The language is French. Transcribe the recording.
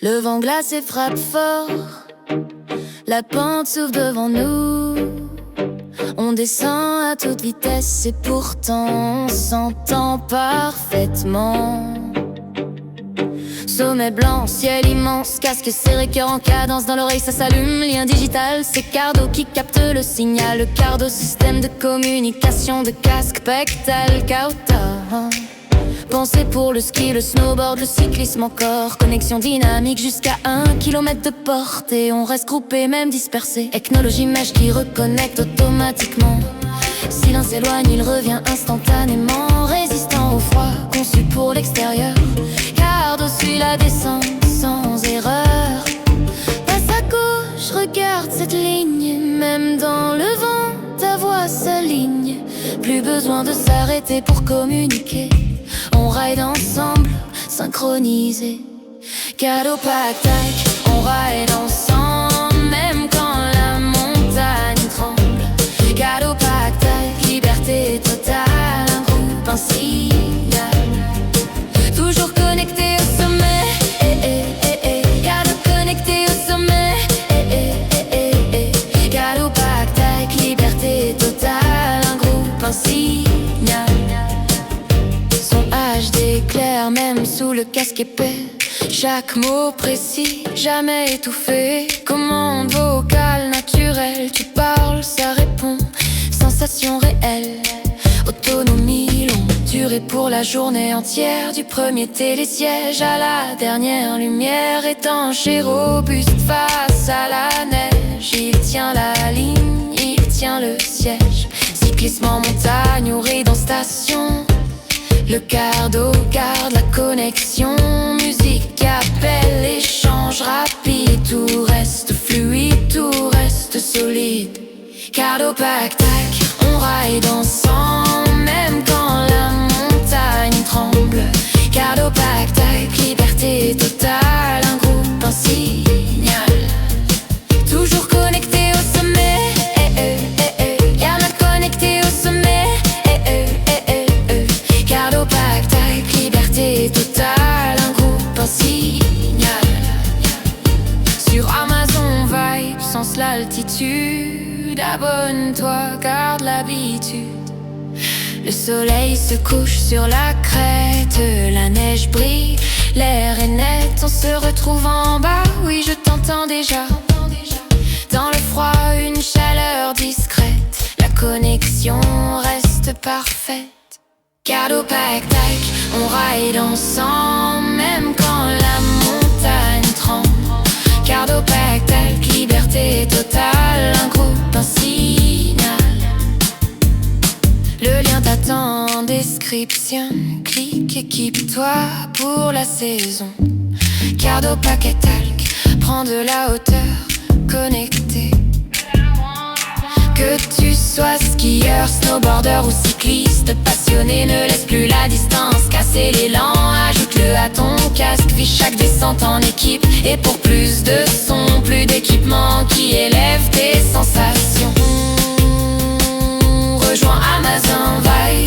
Le vent glacé frappe fort, la pente s'ouvre devant nous. On descend à toute vitesse et pourtant on s'entend parfaitement. Sommet blanc, ciel immense, casque serré, cœur en cadence, dans l'oreille ça s'allume. Lien digital, c'est Cardo qui capte le signal. Le Cardo, système de communication, de casque pectal, Kauta. Pensée pour le ski, le snowboard, le cyclisme encore. Connexion dynamique jusqu'à 1 km de portée. On reste groupé, même dispersé. Technologie mesh qui reconnecte automatiquement. Si l'un s'éloigne, il revient instantanément. Résistant au froid, conçu pour l'extérieur. Cardo suit la descente sans erreur. Passe à gauche, regarde cette ligne. Même dans le vent, ta voix s'aligne. Plus besoin de s'arrêter pour communiquer. On ride ensemble, synchronisé. Cardo Pack-Tac, on ride ensemble, même quand la montagne tremble. Cardo Pack-Tac, liberté totale, un groupe, un signal. Toujours connecté au sommet, Cardo connecté au sommet, Cardo Pack-Tac, liberté totale, un groupe, un signal. HD clair, même sous le casque épais. Chaque mot précis, jamais étouffé. Commande vocale naturelle, tu parles, ça répond. Sensation réelle, autonomie longue durée pour la journée entière. Du premier télésiège à la dernière lumière. Étanche et robuste face à la neige. Il tient la ligne, il tient le siège. Cyclisme en montagne ou ride en station. Le Cardo garde la connexion. Musique, appel, échange rapide. Tout reste fluide, tout reste solide. Cardo Pack-Tac, on ride ensemble, même quand la montagne tremble. Cardo Pack-Tac, liberté totale, un groupe, un signal. Toujours connecté au sommet, garde connecté au sommet. Cardo Pack-Tac, liberté totale, un groupe, un signal. Sur Amazon Vibe, sens l'altitude. Abonne-toi, garde l'habitude. Le soleil se couche sur la crête, la neige brille, l'air est net. On se retrouve en bas, oui je t'entends déjà. Dans le froid, une chaleur discrète. La connexion reste parfaite. Cardo Pack-Tac, on ride ensemble, même quand la montagne tremble. Cardo Pack-Tac, liberté totale, un groupe, un signal. Le lien t'attend en description. Clique, équipe-toi pour la saison. Cardo Pack-Tac, prends de la hauteur, connecté. Que tu sois skieur, snowboarder ou cycliste passionné, ne laisse plus la distance casser l'élan. Ajoute-le à ton casque, vis chaque descente en équipe. Et pour plus de son, plus d'équipement qui élève tes sensations. Rejoins Amazon Vibe.